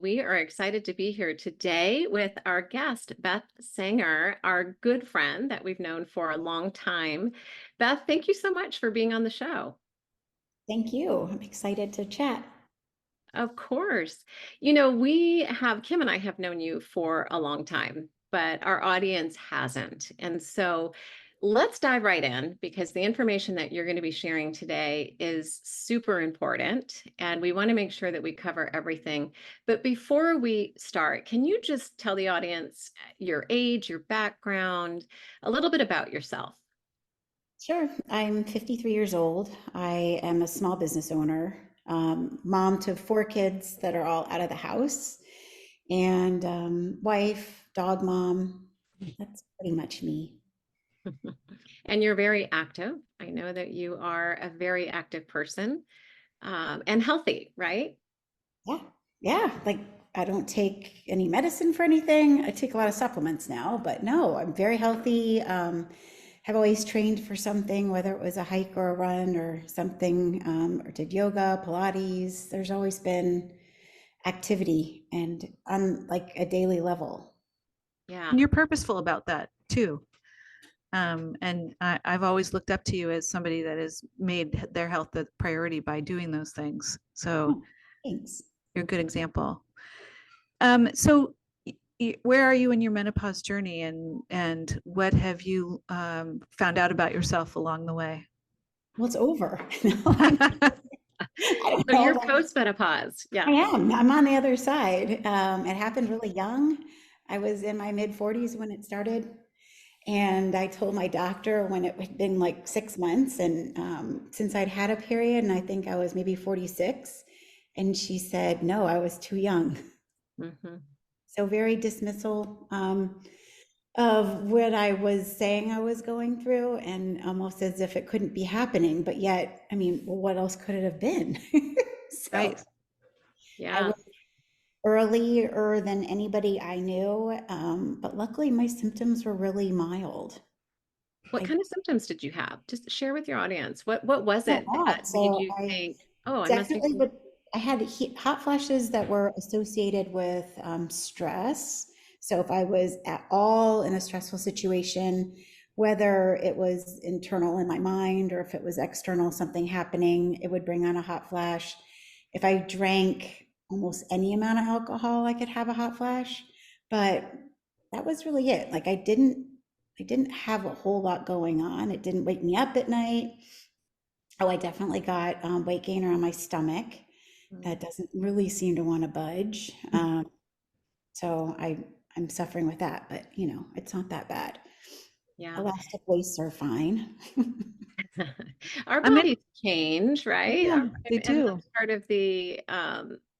We are excited to be here today with our guest, Beth Sanger, our good friend that we've known for a long time. Beth, thank you so much for being on the show. Thank you. I'm excited to chat. Of course. Kim and I have known you for a long time, but our audience hasn't. And so let's dive right in because the information that you're going to be sharing today is super important. And we want to make sure that we cover everything. But before we start, can you just tell the audience your age, your background, a little bit about yourself? Sure. I'm 53 years old. I am a small business owner, mom to four kids that are all out of the house, and wife, dog mom. That's pretty much me. And you're very active. I know that you are a very active person and healthy, right? Yeah. Yeah. Like I don't take any medicine for anything. I take a lot of supplements now, but no, I'm very healthy. Have always trained for something, whether it was a hike or a run or something, or did yoga, Pilates. There's always been activity and on like a daily level. Yeah. And you're purposeful about that too. I've always looked up to you as somebody that has made their health a priority by doing those things. So Oh, thanks. you're a good example. So where are you in your menopause journey, and what have you found out about yourself along the way? Well, it's over. I don't So you're know. post-menopause. I Yeah. am. I'm on the other side. It happened really young. I was in my mid 40s when it started. And I told my doctor when it had been like 6 months, and since I'd had a period, and I think I was maybe 46, and she said, no, I was too young. Hmm. So very dismissal of what I was saying I was going through, and almost as if it couldn't be happening. But yet, I mean, well, what else could it have been? So Right. I Yeah. was earlier than anybody I knew, but luckily my symptoms were really mild. What I kind of symptoms did you have? Just share with your audience. What was a it that lot. made So you I think, oh, I must be. definitely would. I had hot flashes that were associated with stress. So if I was at all in a stressful situation, whether it was internal in my mind or if it was external, something happening, it would bring on a hot flash. If I drank almost any amount of alcohol, I could have a hot flash. But that was really it. Like I didn't have a whole lot going on. It didn't wake me up at night. Oh, I definitely got weight gain around my stomach. Mm. That doesn't really seem to want to budge. So I'm suffering with that, but it's not that bad. Yeah. Elastic waists are fine. Our I mean, bodies change, right? yeah, they And do. that's part of the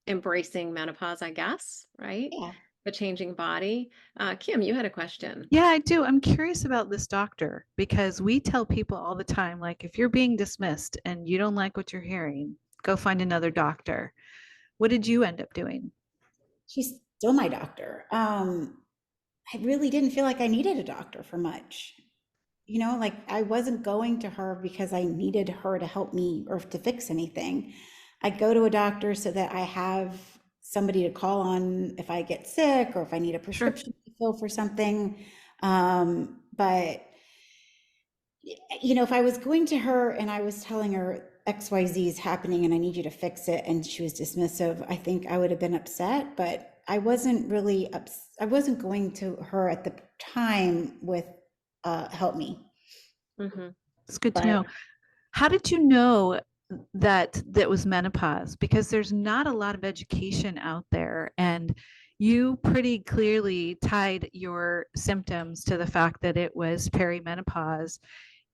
embracing menopause, I guess, right? Yeah. The changing body. Kim, you had a question. Yeah, I do. I'm curious about this doctor because we tell people all the time, like, if you're being dismissed and you don't like what you're hearing, go find another doctor. What did you end up doing? She's still my doctor. I really didn't feel like I needed a doctor for much. Like I wasn't going to her because I needed her to help me or to fix anything. I go to a doctor so that I have somebody to call on if I get sick or if I need a Sure. prescription to fill for something. But if I was going to her and I was telling her XYZ is happening and I need you to fix it, and she was dismissive, I think I would have been upset. But I wasn't really I wasn't going to her at the time with help me. Hmm. It's good to But know. How did you know that was menopause? Because there's not a lot of education out there, and you pretty clearly tied your symptoms to the fact that it was perimenopause,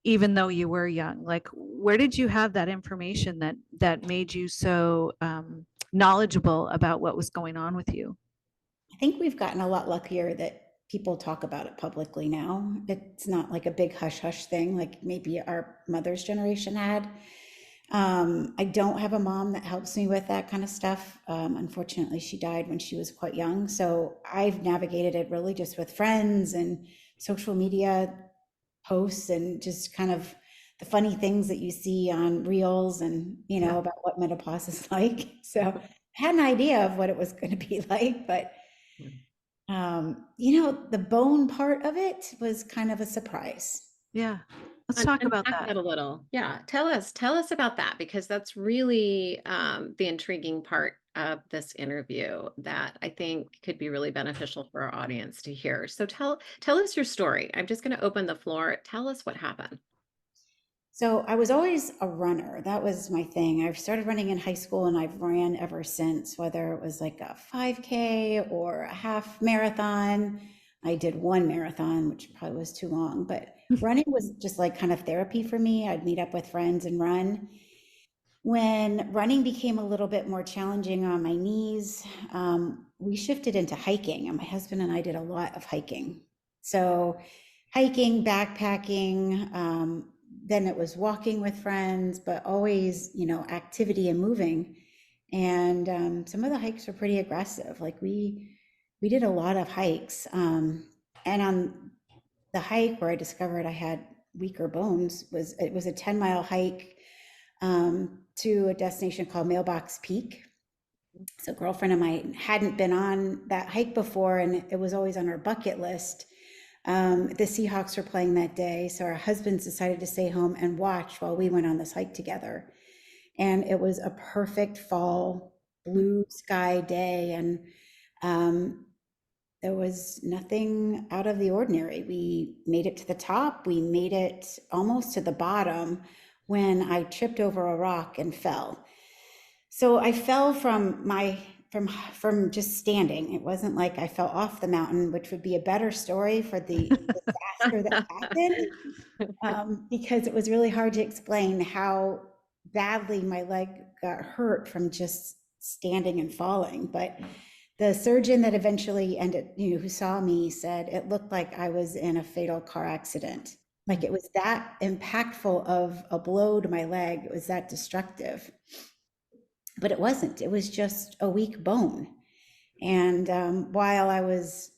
even though you were young. Like, where did you have that information that made you so knowledgeable about what was going on with you? I think we've gotten a lot luckier that people talk about it publicly now. It's not like a big hush hush thing like maybe our mother's generation had. I don't have a mom that helps me with that kind of stuff. Unfortunately, she died when she was quite young. So I've navigated it really just with friends and social media posts and just kind of the funny things that you see on reels and, Yeah. about what menopause is like. So had an idea of what it was going to be like, but the bone part of it was kind of a surprise. Yeah. Let's talk about Unpack that. that a little. Yeah. Tell us about that, because that's really the intriguing part of this interview that I think could be really beneficial for our audience to hear. So tell us your story. I'm just going to open the floor. Tell us what happened. So I was always a runner. That was my thing. I started running in high school and I've ran ever since, whether it was like a 5K or a half marathon. I did one marathon, which probably was too long, but running was just like kind of therapy for me. I'd meet up with friends and run. When running became a little bit more challenging on my knees, we shifted into hiking, and my husband and I did a lot of hiking. So, hiking, backpacking, then it was walking with friends, but always, activity and moving. And some of the hikes were pretty aggressive. Like we did a lot of hikes, and on the hike where I discovered I had weaker bones was a 10-mile hike to a destination called Mailbox Peak. So a girlfriend of mine hadn't been on that hike before, and it was always on our bucket list. The Seahawks were playing that day, so our husbands decided to stay home and watch while we went on this hike together. And it was a perfect fall blue sky day, and there was nothing out of the ordinary. We made it to the top. We made it almost to the bottom when I tripped over a rock and fell. So I fell from just standing. It wasn't like I fell off the mountain, which would be a better story for the disaster that happened, because it was really hard to explain how badly my leg got hurt from just standing and falling. But the surgeon that eventually who saw me said it looked like I was in a fatal car accident. Like it was that impactful of a blow to my leg. It was that destructive. But it wasn't. It was just a weak bone. And while I was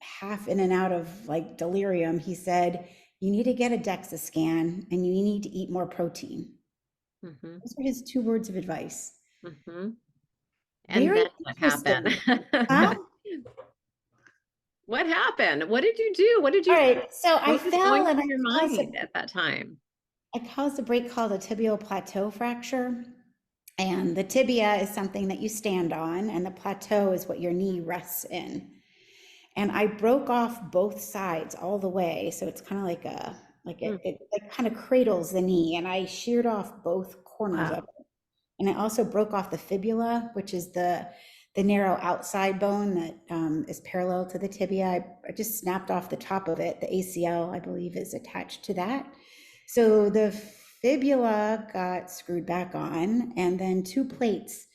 half in and out of like delirium, he said, you need to get a DEXA scan and you need to eat more protein. Mm-hmm. Those were his 2 words of advice. Mm-hmm. And Very then what happened? Huh? What happened? What did you do? All right, so I What was going fell and through your mind at that time? I caused a break called a tibial plateau fracture. And the tibia is something that you stand on, and the plateau is what your knee rests in. And I broke off both sides all the way, so it's kind of like it kind of cradles the knee, and I sheared off both corners of it. And I also broke off the fibula, which is the narrow outside bone that is parallel to the tibia. I just snapped off the top of it. The ACL, I believe, is attached to that. So the fibula got screwed back on, and then 2 plates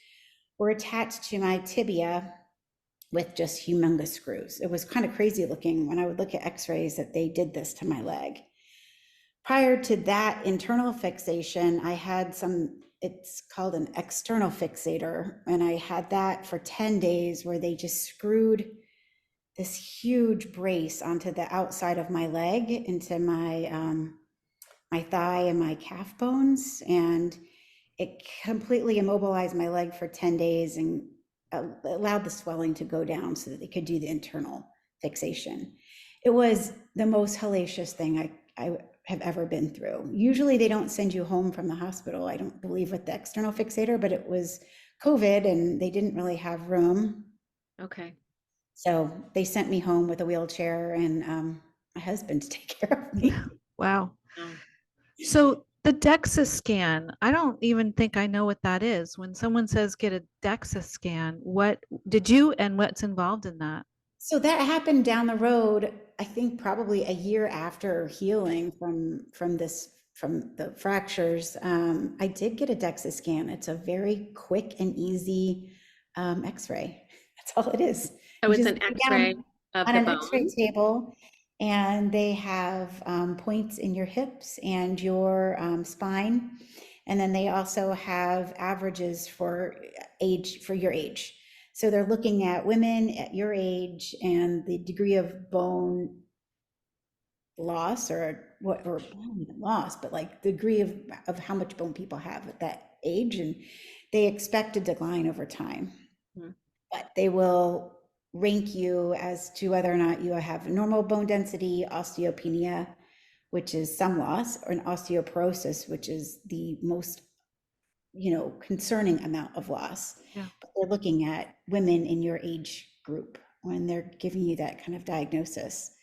were attached to my tibia with just humongous screws. It was kind of crazy looking when I would look at x-rays that they did this to my leg. Prior to that internal fixation, I had it's called an external fixator, and I had that for 10 days where they just screwed this huge brace onto the outside of my leg into my thigh and my calf bones, and it completely immobilized my leg for 10 days and allowed the swelling to go down so that they could do the internal fixation. It was the most hellacious thing I have ever been through. Usually they don't send you home from the hospital, I don't believe, with the external fixator, but it was COVID and they didn't really have room. Okay. So they sent me home with a wheelchair and my husband to take care of me. Wow. So the DEXA scan, I don't even think I know what that is. When someone says get a DEXA scan, what did you and what's involved in that? So that happened down the road, I think probably a year after healing from the fractures. I did get a DEXA scan. It's a very quick and easy X-ray. That's all it is. So You it's just an lay X-ray down of on the an X-ray bone. table, and they have points in your hips and your spine, and then they also have averages for your age. So they're looking at women at your age and the degree of bone loss, or not even loss, but like the degree of how much bone people have at that age. And they expect a decline over time, Mhm. but they will rank you as to whether or not you have normal bone density, osteopenia, which is some loss, or an osteoporosis, which is the most, concerning amount of loss. Yeah. But they're looking at women in your age group when they're giving you that kind of diagnosis.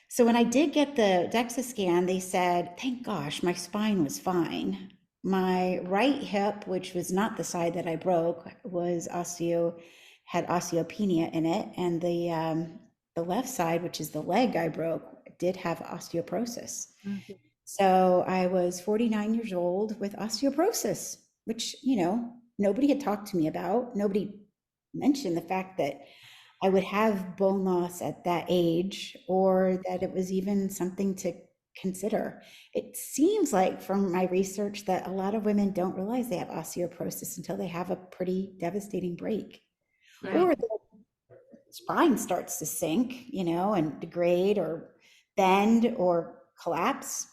So when I did get the DEXA scan, they said, thank gosh, my spine was fine. My right hip, which was not the side that I broke, had osteopenia in it, and the left side, which is the leg I broke, did have osteoporosis. Mm. So I was 49 years old with osteoporosis, which, nobody had talked to me about. Nobody mentioned the fact that I would have bone loss at that age, or that it was even something to consider. It seems like from my research that a lot of women don't realize they have osteoporosis until they have a pretty devastating break, Right. or the spine starts to sink, and degrade or bend or collapse.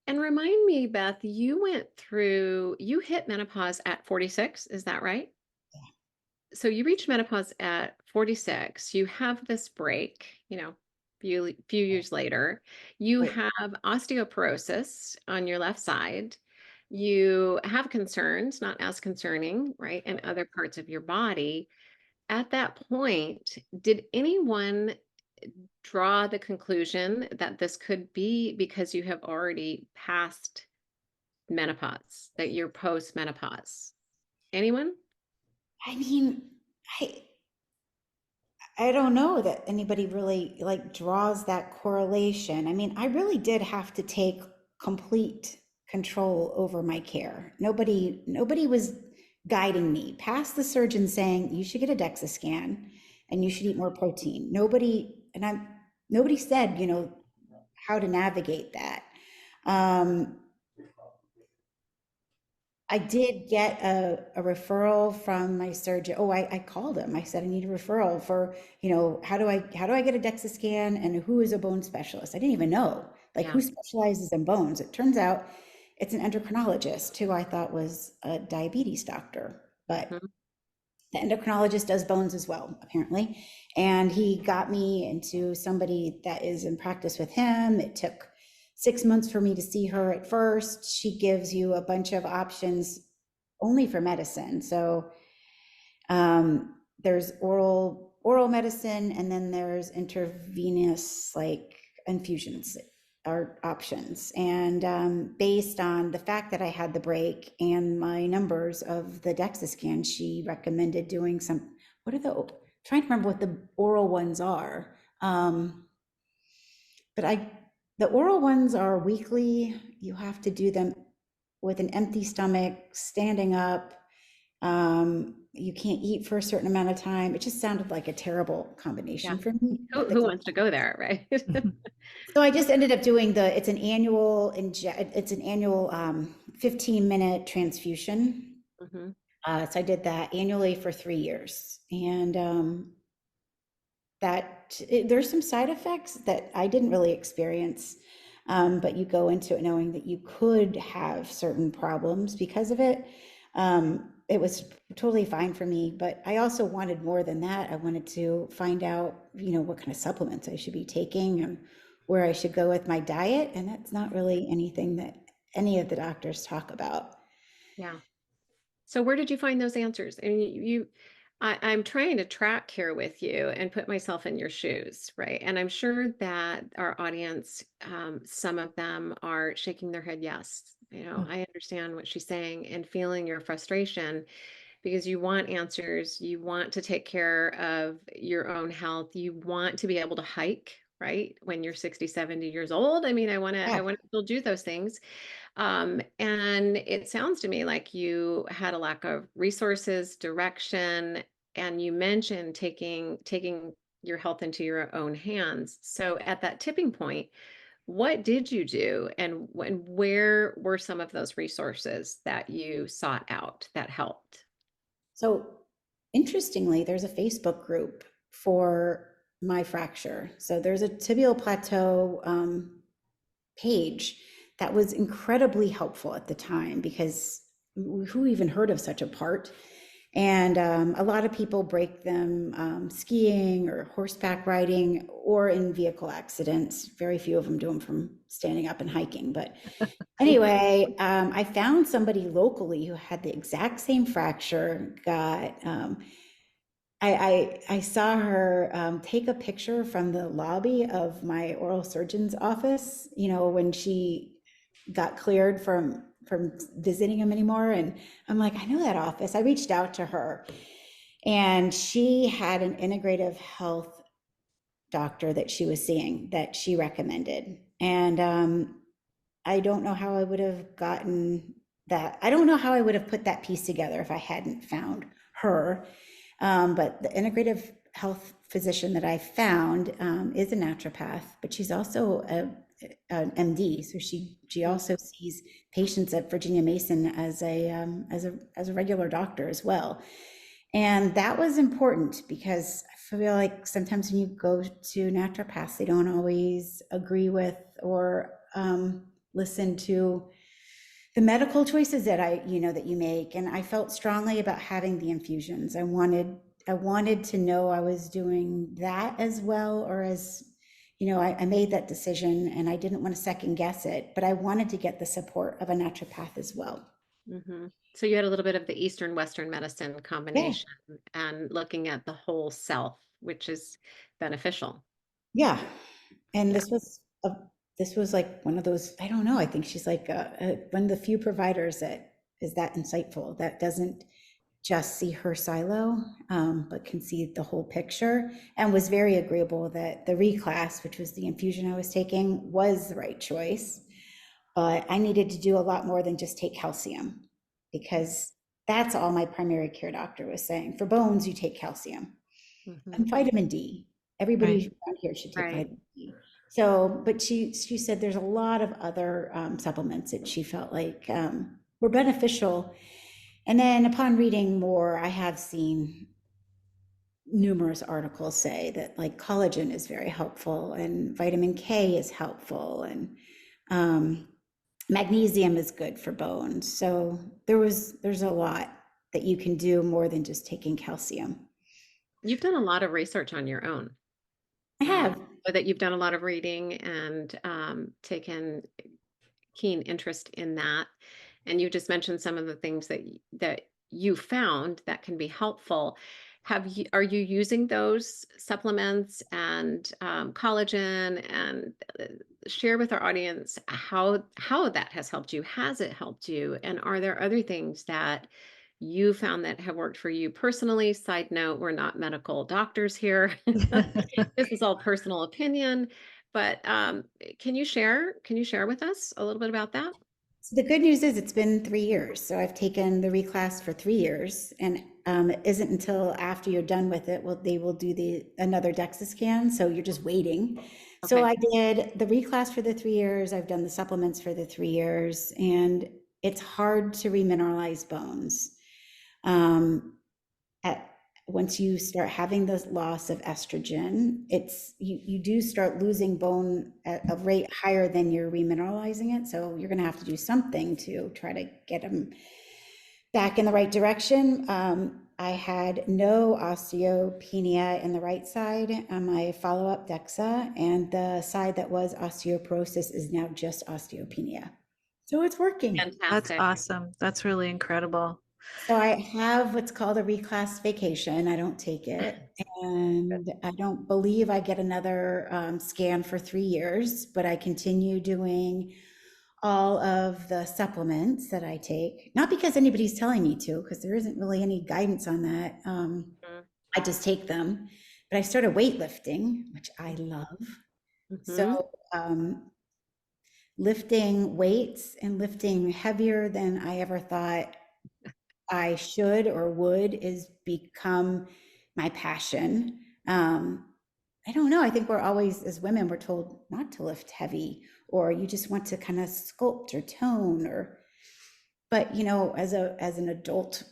And remind me, Beth, you hit menopause at 46, is that right? So you reach menopause at 46, you have this break, few years later, you Right. have osteoporosis on your left side, you have concerns, not as concerning, right, in other parts of your body. At that point, did anyone draw the conclusion that this could be because you have already passed menopause, that you're post-menopause? Anyone? I mean, I I don't know that anybody really like draws that correlation. I mean, I really did have to take complete control over my care. Nobody was guiding me past the surgeon saying you should get a DEXA scan and you should eat more protein. Nobody said, how to navigate that. Um, I did get a referral from my surgeon. Oh, I called him. I said, I need a referral for, how do I get a DEXA scan and who is a bone specialist? I didn't even know, like, Yeah. who specializes in bones. It turns out it's an endocrinologist who I thought was a diabetes doctor, but Mhm. the endocrinologist does bones as well, apparently. And he got me into somebody that is in practice with him. It took 6 months for me to see her at first. She gives you a bunch of options only for medicine. So there's oral medicine, and then there's intravenous, like, infusions are options. And based on the fact that I had the break and my numbers of the DEXA scan, she recommended doing some, what are the, trying to remember what the oral ones are. But the oral ones are weekly. You have to do them with an empty stomach, standing up. You can't eat for a certain amount of time. It just sounded like a terrible Yeah. combination for me. Who wants to go there, right? So I just ended up doing it's an annual 15-minute transfusion. Mhm. So I did that annually for 3 years. And there's some side effects that I didn't really experience. But you go into it knowing that you could have certain problems because of it. It was totally fine for me, but I also wanted more than that. I wanted to find out, what kind of supplements I should be taking and where I should go with my diet. And that's not really anything that any of the doctors talk about. Yeah. So where did you find those answers? I mean, I'm trying to track here with you and put myself in your shoes, right? And I'm sure that our audience, some of them are shaking their head, yes. I understand what she's saying and feeling your frustration because you want answers, you want to take care of your own health, you want to be able to hike, right? When you're 60, 70 years old. I mean, Yeah. I want to still do those things. And it sounds to me like you had a lack of resources, direction, and you mentioned taking your health into your own hands. So at that tipping point, what did you do, and where were some of those resources that you sought out that helped? So interestingly, there's a Facebook group for my fracture. So there's a tibial plateau page that was incredibly helpful at the time because who even heard of such a part? And a lot of people break them skiing or horseback riding or in vehicle accidents. Very few of them do them from standing up and hiking. But anyway, I found somebody locally who had the exact same fracture, I saw her take a picture from the lobby of my oral surgeon's office, when she got cleared from visiting him anymore. And I'm like, I know that office. I reached out to her, and she had an integrative health doctor that she was seeing that she recommended. And I don't know how I would have gotten that. I don't know how I would have put that piece together if I hadn't found her. But the integrative health physician that I found is a naturopath, but she's also an MD. So she also sees patients at Virginia Mason as a regular doctor as well. And that was important because I feel like sometimes when you go to naturopaths, they don't always agree with or listen to the medical choices that you make. And I felt strongly about having the infusions. I wanted to know I was doing that as well, or as, I made that decision and I didn't want to second guess it, but I wanted to get the support of a naturopath as well. Mm-hmm. So you had a little bit of the Eastern Western medicine Yeah. combination and looking at the whole self, which is beneficial. Yeah. And Yeah. this was like one of those, I don't know, I think she's like one of the few providers that is that insightful, that doesn't just see her silo, but can see the whole picture, and was very agreeable that the reclass, which was the infusion I was taking, was the right choice. But I needed to do a lot more than just take calcium, because that's all my primary care doctor was saying. For bones, you take calcium Mm-hmm. and vitamin D. Everybody Right. around here should take Right. vitamin D. So, but she said there's a lot of other supplements that she felt like were beneficial. And then upon reading more, I have seen numerous articles say that like collagen is very helpful and vitamin K is helpful, and magnesium is good for bones. So there's a lot that you can do more than just taking calcium. You've done a lot of research on your own. I have. So that you've done a lot of reading and taken keen interest in that. And you just mentioned some of the things that you found that can be helpful. Are you using those supplements and collagen, and share with our audience how that has helped you? Has it helped you? And are there other things that you found that have worked for you personally? Side note, we're not medical doctors here. This is all personal opinion, but can you share with us a little bit about that? So the good news is it's been 3 years. So I've taken the reclass for 3 years, and it isn't until after you're done with it, they will do another DEXA scan. So you're just waiting. So Okay. I did the reclass for the 3 years. I've done the supplements for the 3 years, and it's hard to remineralize bones. Once you start having this loss of estrogen, you do start losing bone at a rate higher than you're remineralizing it. So you're going to have to do something to try to get them back in the right direction. I had no osteopenia in the right side on my follow-up DEXA, and the side that was osteoporosis is now just osteopenia. So it's working. That's Fantastic. awesome. That's really incredible. So I have what's called a reclassification. I don't take it, and I don't believe I get another scan for 3 years, but I continue doing all of the supplements that I take, not because anybody's telling me to, because there isn't really any guidance on that. I just take them. But I started weightlifting, which I love. Mm-hmm. So lifting weights and lifting heavier than I ever thought I should or would is become my passion. I don't know. I think we're always, as women, we're told not to lift heavy, or you just want to kind of sculpt or tone, but as an adult,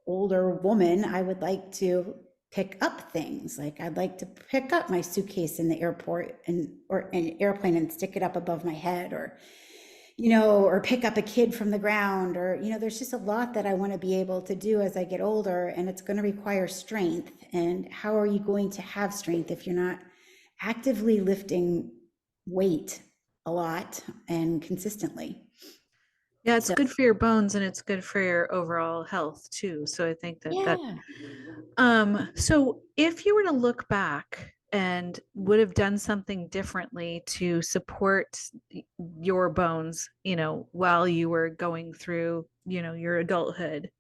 older woman, I would like to pick up things. Like I'd like to pick up my suitcase in the airport or in an airplane and stick it up above my head, or or pick up a kid from the ground, or, there's just a lot that I want to be able to do as I get older, and it's going to require strength. And how are you going to have strength if you're not actively lifting weight a lot and consistently? Yeah, it's So, good for your bones and it's good for your overall health too. So I think that yeah. so if you were to look back and would have done something differently to support your bones, while you were going through, your adulthood,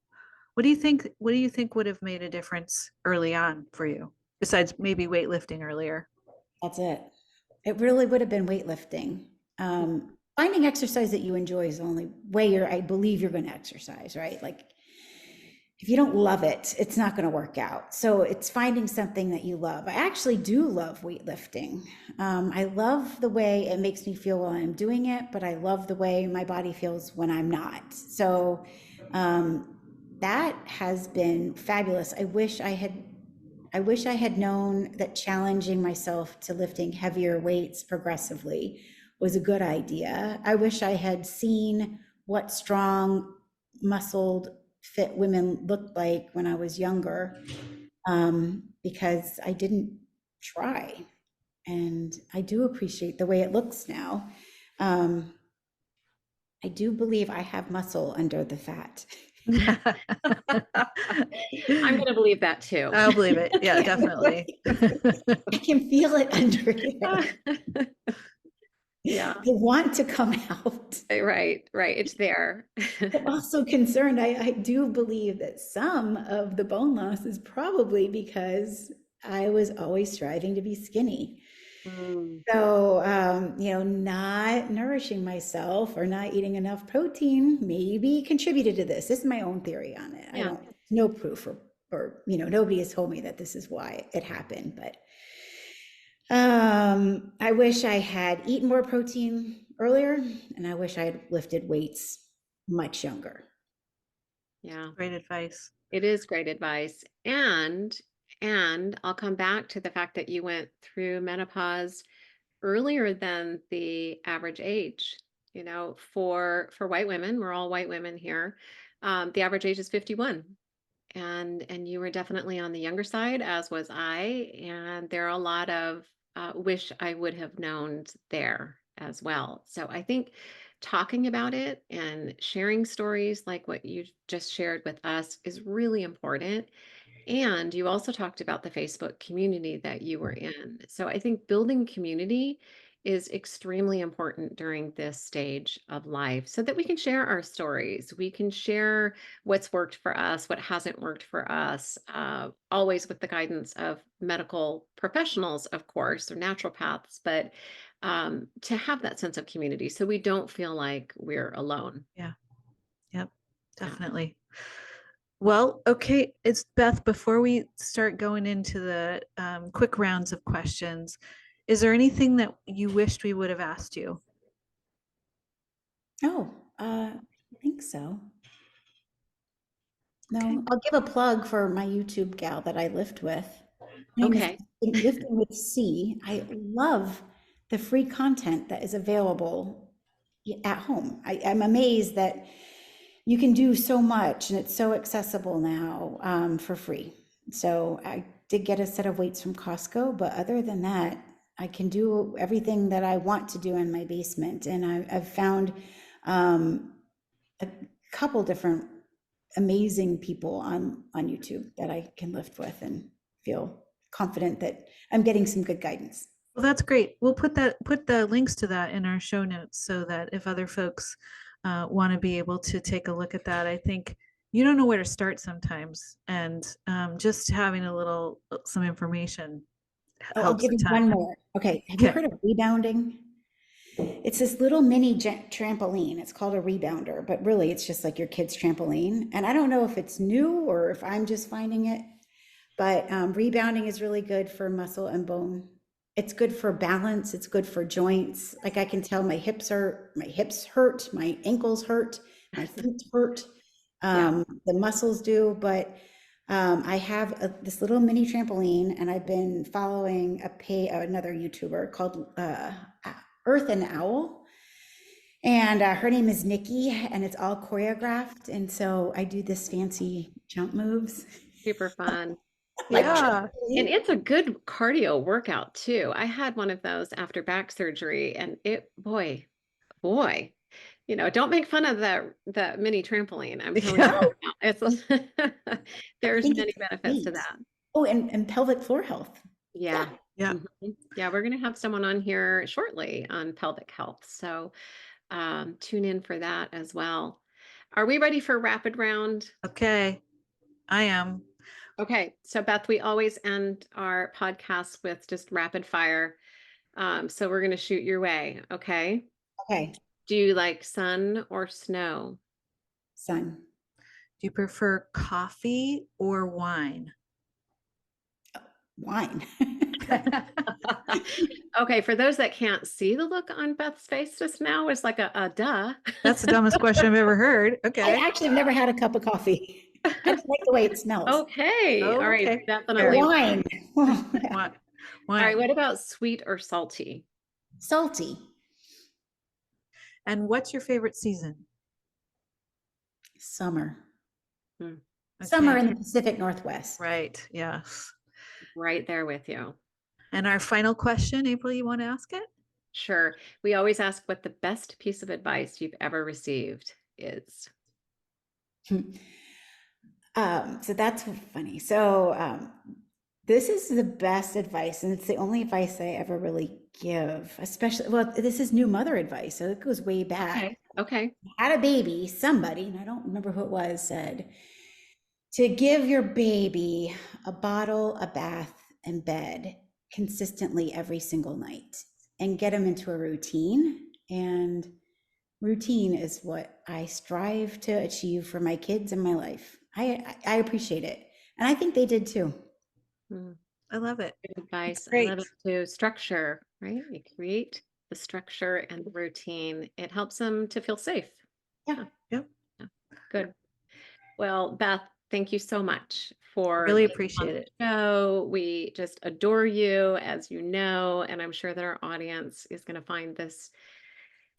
what do you think would have made a difference early on for you, besides maybe weightlifting earlier? That's it. It really would have been weightlifting. Finding exercise that you enjoy is the only way I believe you're going to exercise, right? Like, if you don't love it, it's not going to work out. So it's finding something that you love. I actually do love weightlifting. I love the way it makes me feel while I'm doing it, but I love the way my body feels when I'm not. So that has been fabulous. I wish I had known that challenging myself to lifting heavier weights progressively was a good idea. I wish I had seen what strong, muscled, fit women looked like when I was younger, because I didn't try. And I do appreciate the way it looks now. Um, I do believe I have muscle under the fat. I'm going to believe that too. I'll believe it. Yeah, Yeah, definitely. I can feel it under there. Yeah, The want to come out. right. It's there. I'm also concerned. I do believe that some of the bone loss is probably because I was always striving to be skinny. Mm, So, not nourishing myself or not eating enough protein maybe contributed to this. This is my own theory on it. I yeah. don't, no proof, or nobody has told me that this is why it happened, but I wish I had eaten more protein earlier, and I wish I had lifted weights much younger. Yeah. Great advice. It is great advice. And I'll come back to the fact that you went through menopause earlier than the average age. For white women, we're all white women here. The average age is 51. And you were definitely on the younger side, as was I. And there are a lot of wish I would have known there as well. So I think talking about it and sharing stories like what you just shared with us is really important. And you also talked about the Facebook community that you were in. So I think building community is extremely important during this stage of life so that we can share our stories. We can share what's worked for us, what hasn't worked for us, always with the guidance of medical professionals, of course, or naturopaths, but to have that sense of community so we don't feel like we're alone. Yeah. Yep. Yeah. Definitely. Well, okay, it's Beth. Before we start going into the quick rounds of questions, is there anything that you wished we would have asked you? Oh, I think so. Okay. No, I'll give a plug for my YouTube gal that I lift with. Her name is Okay. Lifting with C. I love the free content that is available at home. I'm amazed that you can do so much and it's so accessible now, for free. So I did get a set of weights from Costco, but other than that, I can do everything that I want to do in my basement. And I've found a couple different amazing people on YouTube that I can lift with and feel confident that I'm getting some good guidance. Well, that's great. We'll put the links to that in our show notes so that if other folks want to be able to take a look at that, I think you don't know where to start sometimes, and just having some information Oh, I'll helps give a you ton. one more. Okay, have you Okay. heard of rebounding? It's this little mini trampoline. It's called a rebounder, but really it's just like your kid's trampoline. And I don't know if it's new or if I'm just finding it, but rebounding is really good for muscle and bone. It's good for balance. It's good for joints. Like, I can tell my hips hurt, my ankles hurt, my feet hurt. Yeah. The muscles do, but I have this little mini trampoline, and I've been following another YouTuber called Earth and Owl. And her name is Nikki, and it's all choreographed. And so I do this fancy jump moves. Super fun. Like, Yeah. And it's a good cardio workout too. I had one of those after back surgery, and boy, don't make fun of the mini trampoline. I'm telling you, Yeah. right now, I there's think many it's benefits to great. that. Oh, and pelvic floor health. Yeah. Yeah. Yeah, we're going to have someone on here shortly on pelvic health. So tune in for that as well. Are we ready for rapid round? Okay. I am. Okay. So Beth, we always end our podcast with just rapid fire. So we're going to shoot your way. Okay. Okay, Do you like sun or snow? sun. Do you prefer coffee or wine? Wine. Okay. For those that can't see the look on Beth's face just now, it's like a duh. That's the dumbest question I've ever heard. I Okay. actually have never had a cup of coffee. I just like the way it smells. Okay. All right. Okay. Definitely. Wine. Wine. All right. What about sweet or salty? Salty. And what's your favorite season? Summer. Hmm. Summer Okay. in the Pacific Northwest. Right. Yes. Right there with you. And our final question, April, you want to ask it? Sure. We always ask what the best piece of advice you've ever received is. So that's funny. So this is the best advice, and it's the only advice I ever really give, especially, well, this is new mother advice, so it goes way back. Okay. Had a baby, somebody, and I don't remember who it was, said to give your baby a bottle, a bath, and bed consistently every single night and get them into a routine. And routine is what I strive to achieve for my kids and my life. I appreciate it. And I think they did too. I love it. Good advice. I Great. love it too. Structure, right? You create the structure and the routine. It helps them to feel safe. Yeah. Yep. Good. Well, Beth, thank you so much for Really being on appreciate the it. show. We just adore you, as you know, and I'm sure that our audience is going to find this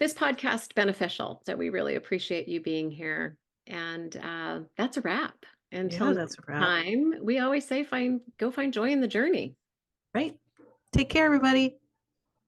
podcast beneficial. So we really appreciate you being here. And that's a wrap. Until Yeah, next that's a wrap. time, we always say go find joy in the journey. Right. Take care, everybody.